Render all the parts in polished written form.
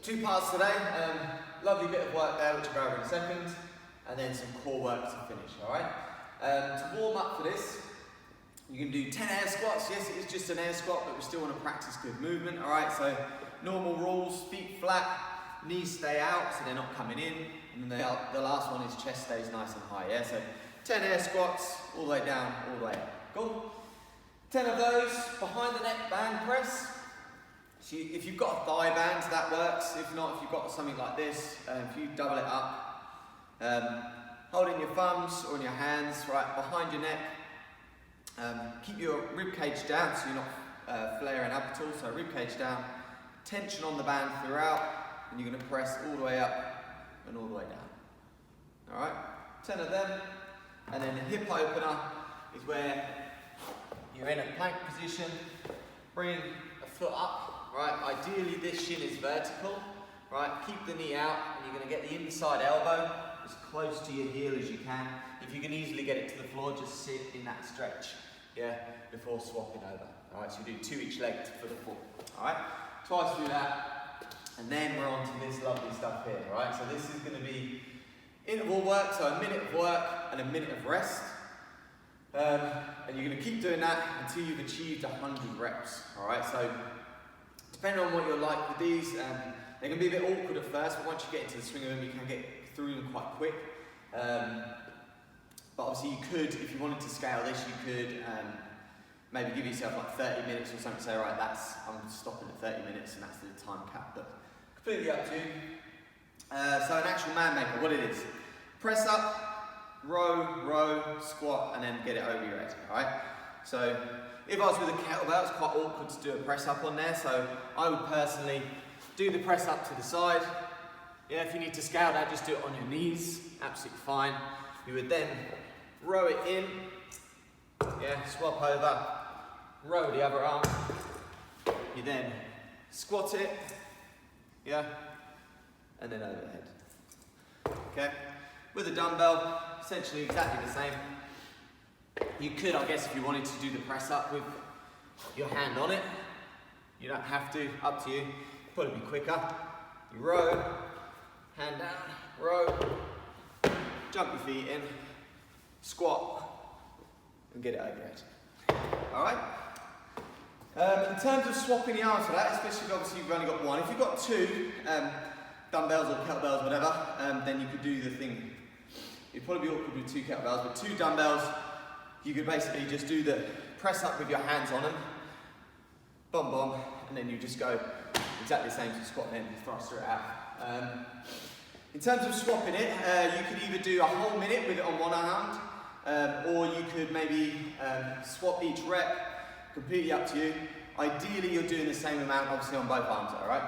Two parts today, lovely bit of work there which I'll go over in a second, and then some core work to finish, alright? To warm up for this, you can do 10 air squats. Yes, it is just an air squat, but we still want to practice good movement, alright? So normal rules, feet flat, knees stay out so they're not coming in, and then the last one is chest stays nice and high, yeah? So 10 air squats, all the way down, all the way up. Cool? 10 of those, behind the neck band press. So if you've got a thigh band, that works. If not, if you've got something like this, if you double it up, holding your thumbs or in your hands, right, behind your neck. Keep your rib cage down so you're not flaring up at all. So rib cage down, tension on the band throughout, and you're going to press all the way up and all the way down. All right, 10 of them, and then the hip opener is where you're in a plank position, bring a foot up. Right, ideally this shin is vertical, right, keep the knee out and you're going to get the inside elbow as close to your heel as you can. If you can easily get it to the floor, just sit in that stretch, yeah, before swapping over. Alright, so you do 2 each leg for the full. Alright, twice do that, and then we're on to this lovely stuff here, alright, so this is going to be interval work, so a minute of work and a minute of rest. And you're going to keep doing that until you've achieved 100 reps, alright, so depending on what you're like with these, they can be a bit awkward at first, but once you get into the swing of them, you can get through them quite quick. But obviously you could, if you wanted to scale this, you could maybe give yourself like 30 minutes or something, say, right, I'm stopping at 30 minutes and that's the time cap, but completely up to you. So an actual man maker, what it is, press up, row, squat, and then get it over your head, all right? So if I was with a kettlebell, it's quite awkward to do a press up on there, so I would personally do the press up to the side. Yeah, if you need to scale that, just do it on your knees, absolutely fine. You would then row it in, yeah, swap over, row the other arm. You then squat it, yeah, and then overhead. Okay, with a dumbbell, essentially exactly the same. You could, I guess, if you wanted to do the press up with your hand on it. You don't have to, up to you. Probably be quicker. You row, hand down, row, jump your feet in, squat, and get it over your head. Alright? In terms of swapping the arms for that, especially if obviously you've only got one, if you've got two dumbbells or kettlebells, whatever, then you could do the thing. It'd probably be awkward with 2 kettlebells, but 2 dumbbells, you could basically just do the press up with your hands on them, bum bum, and then you just go exactly the same as squat and then thrust it out. In terms of swapping it, you could either do a whole minute with it on one hand, or you could maybe swap each rep, completely up to you. Ideally you're doing the same amount obviously on both arms, alright?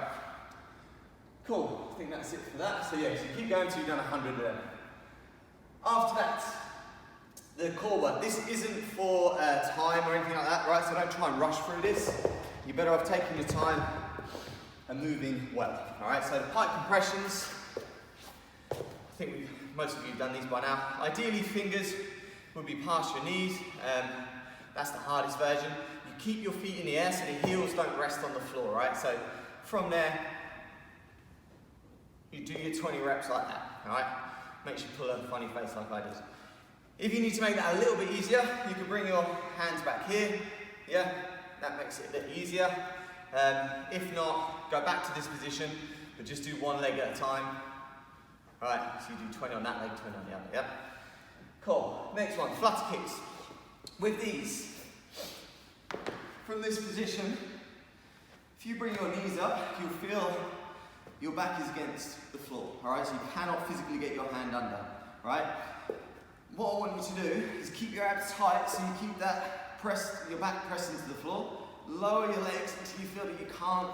Cool, I think that's it for that. So yeah, so keep going until you've done 100 of them. After that, the core work. This isn't for time or anything like that, right? So don't try and rush through this. You're better off taking your time and moving well, all right? So the pike compressions, I think most of you have done these by now. Ideally, fingers will be past your knees. That's the hardest version. You keep your feet in the air so the heels don't rest on the floor, right? So from there, you do your 20 reps like that, all right? Make sure you pull a funny face like I did. If you need to make that a little bit easier, you can bring your hands back here, yeah, that makes it a bit easier. If not, go back to this position, but just do one leg at a time. Right, so you do 20 on that leg, 20 on the other, yeah? Cool, next one, flutter kicks. With these, from this position, if you bring your knees up, you'll feel your back is against the floor, all right? So you cannot physically get your hand under, right? What I want you to do is keep your abs tight so you keep that your back pressed into the floor. Lower your legs until you feel that you can't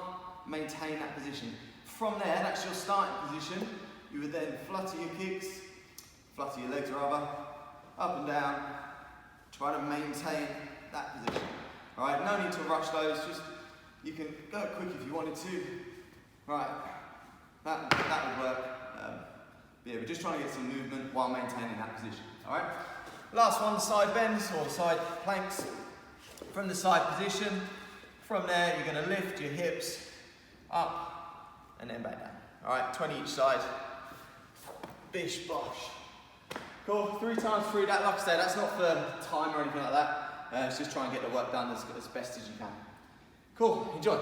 maintain that position. From there, that's your starting position. You would then flutter your kicks, flutter your legs rather, up and down. Try to maintain that position. All right, no need to rush those. Just you can go quick if you wanted to. Right, that would work. Yeah, we're just trying to get some movement while maintaining that position, all right? Last one, side bends or side planks. From the side position, from there you're going to lift your hips up and then back down. All right, 20 each side. Bish bosh. Cool, 3 times through that. Like I said, that's not for time or anything like that. It's just try and get the work done as best as you can. Cool, enjoy.